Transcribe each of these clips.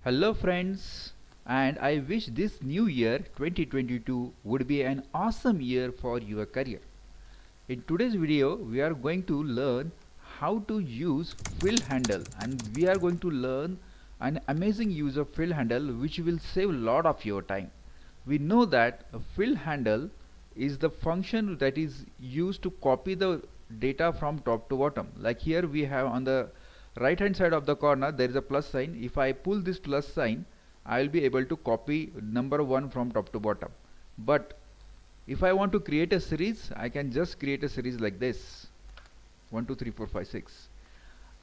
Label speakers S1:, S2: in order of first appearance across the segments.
S1: Hello friends, and I wish this new year 2022 would be an awesome year for your career. In today's video, we are going to learn how to use fill handle, and we are going to learn an amazing use of fill handle which will save a lot of your time. We know that a fill handle is the function that is used to copy the data from top to bottom. Like here we have on the right hand side of the corner there is a plus sign. If I pull this plus sign, I will be able to copy number 1 from top to bottom. But if I want to create a series, I can just create a series like this, 1 2 3 4 5 6.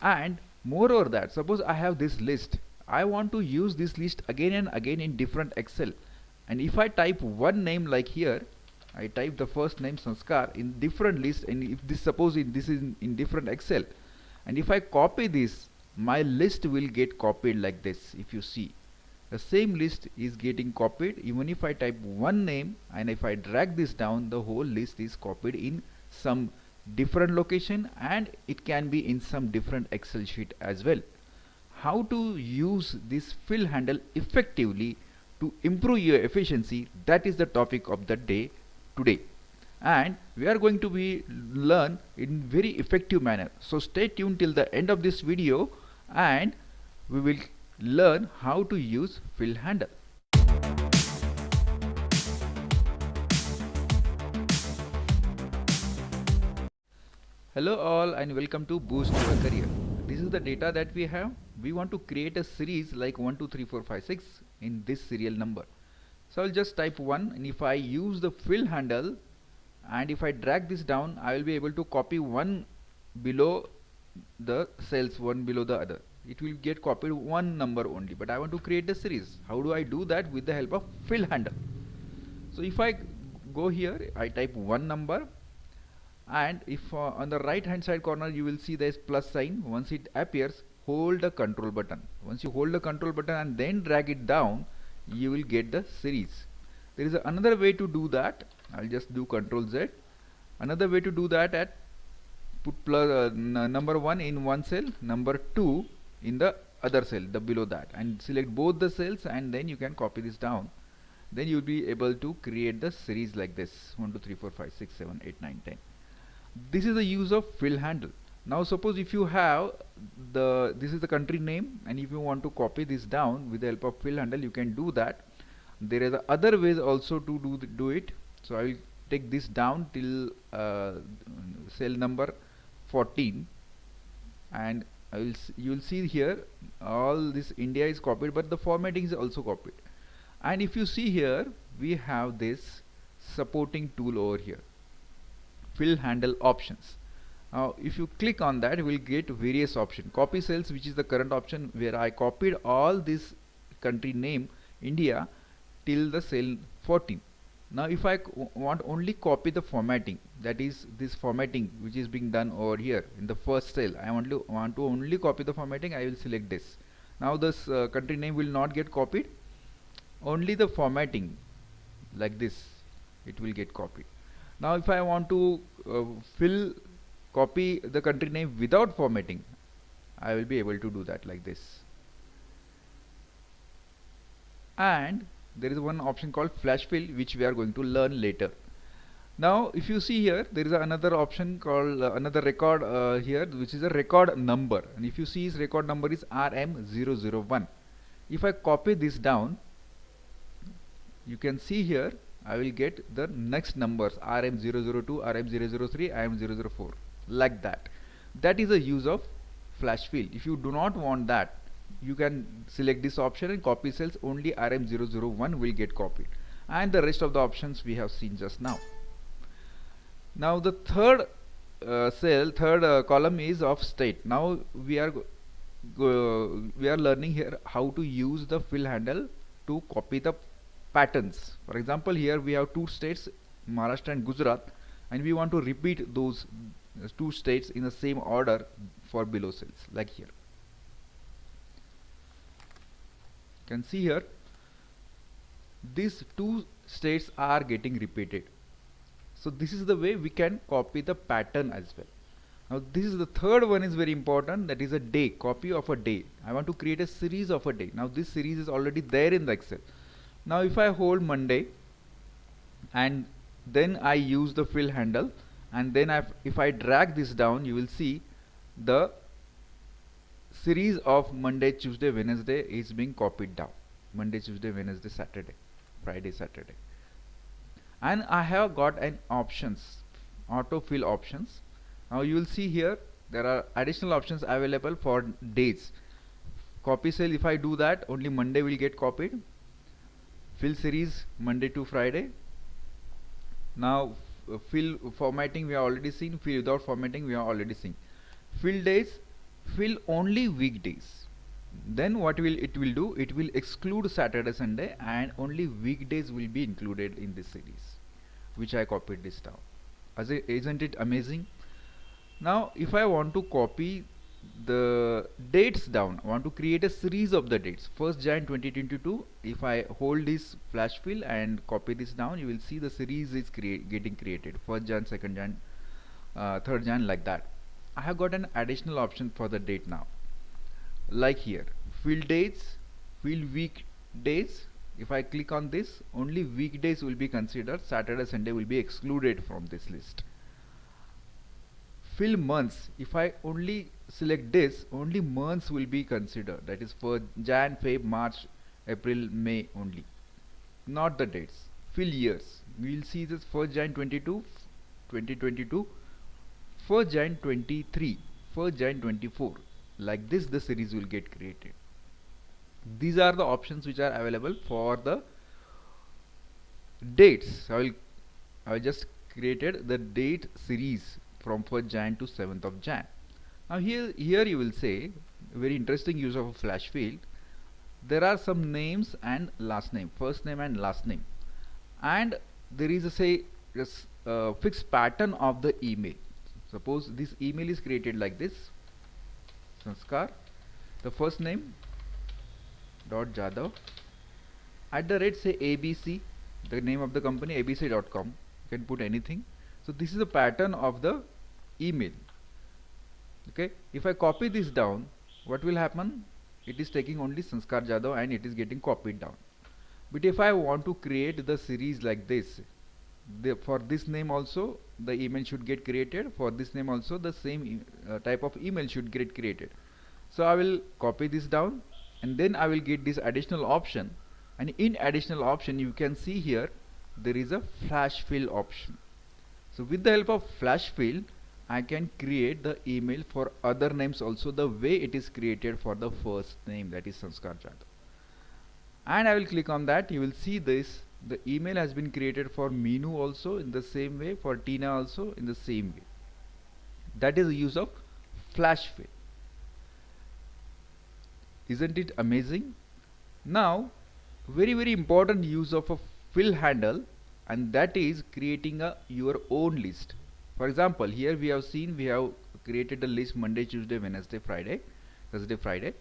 S1: And moreover that, suppose I have this list, I want to use this list again and again in different Excel. And if I type one name like here, I type the first name Sanskar in different list, and if this suppose this is in different Excel, and if I copy this, my list will get copied like this. If you see, the same list is getting copied even if I type one name, and if I drag this down, the whole list is copied in some different location, and it can be in some different Excel sheet as well. How to use this fill handle effectively to improve your efficiency, that is the topic of the day today, and we are going to be learn in very effective manner. So stay tuned till the end of this video, and we will learn how to use fill handle. Hello all, and welcome to Boost Your Career. This is the data that we have. We want to create a series like 1 2 3 4 5 6 in this serial number. So I'll just type 1, and if I use the fill handle, and if I drag this down, I will be able to copy one below the cells, one below the other. It will get copied one number only, but I want to create a series. How do I do that? With the help of fill handle. So if I go here, I type one number, and if on the right hand side corner you will see there is plus sign. Once it appears, hold the control button. Once you hold the control button and then drag it down, you will get the series. There is another way to do that. I'll just do Control Z. Another way to do that, at put number 1 in one cell, number 2 in the other cell, the below that, and select both the cells, and then you can copy this down. Then you will be able to create the series like this, 1 2 3 4 5 6 7 8 9 10. This is the use of fill handle. Now suppose if you have this is the country name, and if you want to copy this down with the help of fill handle, you can do that. There are the other ways also to do it. So I will take this down till cell number 14, and you will see here all this India is copied, but the formatting is also copied. And if you see here, we have this supporting tool over here, fill handle options. Now if you click on that, you will get various options. Copy cells, which is the current option, where I copied all this country name India till the cell 14. Now if I want only copy the formatting, that is this formatting which is being done over here in the first cell, I want to only copy the formatting, I will select this. Now this country name will not get copied, only the formatting like this, it will get copied. Now if I want to copy the country name without formatting, I will be able to do that like this. And there is one option called flash fill, which we are going to learn later. Now if you see here, there is another option called another record here, which is a record number, and if you see his record number is RM001. If I copy this down, you can see here I will get the next numbers, RM002, RM003, RM004, like that. That is a use of flash fill. If you do not want that, you can select this option and copy cells, only RM001 will get copied, and the rest of the options we have seen just now. Now the third column is of state. Now we are learning here how to use the fill handle to copy the patterns. For example, here we have two states, Maharashtra and Gujarat, and we want to repeat those two states in the same order for below cells, like here. Can see here these two states are getting repeated. So this is the way we can copy the pattern as well. Now this is the third one is very important, that is a day, copy of a day. I want to create a series of a day. Now this series is already there in the Excel. Now if I hold Monday and then I use the fill handle, and then if I drag this down, you will see the series of Monday, Tuesday, Wednesday is being copied down. Monday, Tuesday, Wednesday, Saturday, Friday, Saturday. And I have got an options, autofill options. Now you will see here there are additional options available for days. Copy cell, if I do that, only Monday will get copied. Fill series Monday to Friday. Now fill formatting we have already seen, fill without formatting we have already seen. Fill days, fill only weekdays. Then what it will do, it will exclude Saturday, Sunday, and only weekdays will be included in this series, which I copied this down. Isn't it amazing? Now if I want to copy the dates down, I want to create a series of the dates. 1st Jan 2022, if I hold this flash fill and copy this down, you will see the series is getting created. 1st Jan, 2nd Jan, 3rd Jan, like that. I have got an additional option for the date now, like here, fill dates, fill weekdays. If I click on this, only weekdays will be considered, Saturday, Sunday will be excluded from this list. Fill months, if I only select this, only months will be considered, that is for Jan, Feb, March, April, May only, not the dates. Fill years, we will see this 1st Jan 2022, 1st Jan 23, 1st Jan 24, like this the series will get created. These are the options which are available for the dates. I will just created the date series from 1st Jan to 7th of Jan. Now here you will say, very interesting use of a flash fill. There are some names and last name, first name and last name, and there is a fixed pattern of the email. Suppose this email is created like this, Sanskar, the first name dot Jadhav @ say ABC, the name of the company abc.com, you can put anything. So this is the pattern of the email. Okay, if I copy this down, what will happen? It is taking only Sanskar Jadhav and it is getting copied down. But if I want to create the series like this, for this name also the email should get created, for this name also the same type of email should get created. So I will copy this down and then I will get this additional option, and in additional option you can see here there is a flash fill option. So with the help of flash fill, I can create the email for other names also the way it is created for the first name, that is Sanskar Jadhav. And I will click on that, you will see this, the email has been created for Meenu also in the same way, for Tina also in the same way. That is the use of flash fill. Isn't it amazing? Now very important use of a fill handle, and that is creating your own list. For example, here we have seen we have created a list Monday, Tuesday, Wednesday, Friday, Thursday, Friday,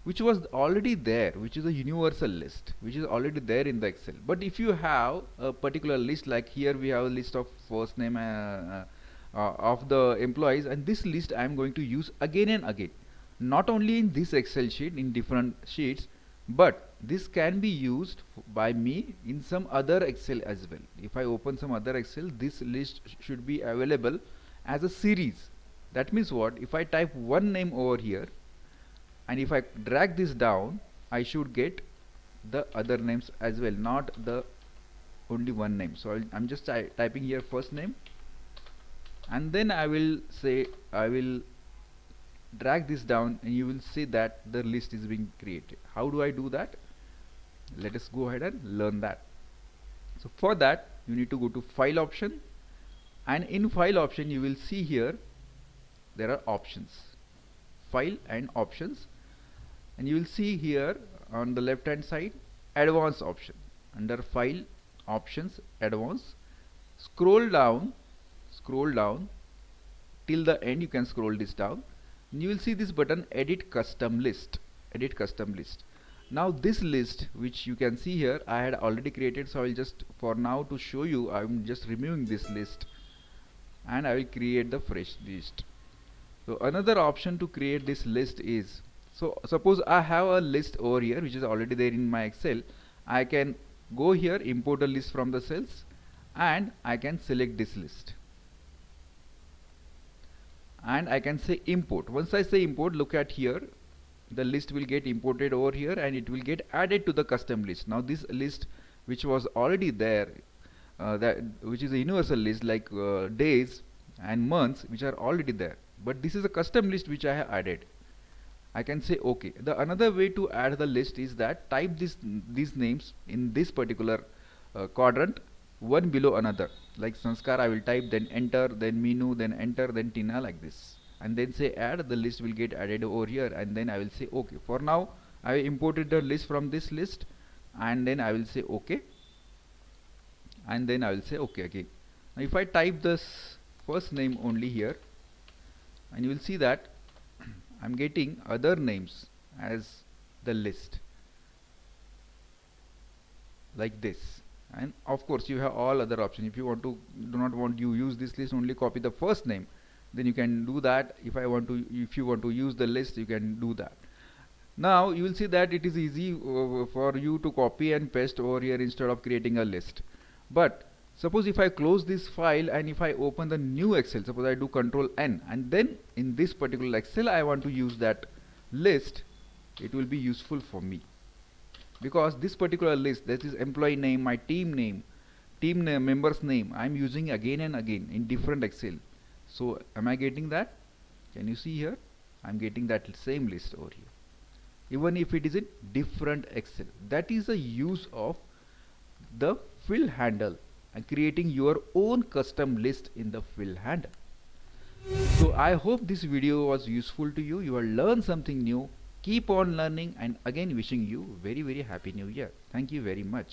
S1: which was already there, which is a universal list, which is already there in the Excel. But if you have a particular list, like here we have a list of first name of the employees, and this list I am going to use again and again, not only in this Excel sheet, in different sheets, but this can be used by me in some other Excel as well. If I open some other Excel, this list should be available as a series. That means what? If I type one name over here and if I drag this down, I should get the other names as well, not the only one name. So I'm just typing here first name, and then I will drag this down, and you will see that the list is being created. How do I do that? Let us go ahead and learn that. So for that you need to go to file option, and in file option you will see here there are options, file and options, and you will see here on the left hand side advanced option. Under file options advanced, scroll down till the end. You can scroll this down and you will see this button, edit custom list. Now this list which you can see here I had already created, so I will just, for now to show you, I am just removing this list and I will create the fresh list. So another option to create this list is, so suppose I have a list over here which is already there in my Excel. I can go here, import a list from the cells, and I can select this list, and I can say import. Once I say import, look at here, the list will get imported over here and it will get added to the custom list. Now this list which was already there, which is a universal list, like days and months which are already there, but this is a custom list which I have added. I can say OK. The another way to add the list is that type these names in this particular quadrant, one below another. Like Sanskar, I will type, then enter, then Minu, then enter, then Tina, like this, and then say add. The list will get added over here, and then I will say OK. For now, I imported the list from this list, and then I will say OK, and then I will say OK again. Now if I type this first name only here, and you will see that I'm getting other names as the list, like this. And of course you have all other options. If you want to do not want you use this list, only copy the first name, then you can do that. If you want to use the list, you can do that. Now you will see that it is easy for you to copy and paste over here instead of creating a list. But suppose if I close this file and if I open the new Excel, suppose I do Control N, and then in this particular Excel I want to use that list, it will be useful for me, because this particular list, that is employee name, my team name, member's name, I am using again and again in different Excel. So am I getting that? Can you see here? I am getting that same list over here, even if it is in different Excel. That is the use of the fill handle and creating your own custom list in the fill handle. So I hope this video was useful to you. You have learned something new. Keep on learning, and again wishing you very happy new year. Thank you very much.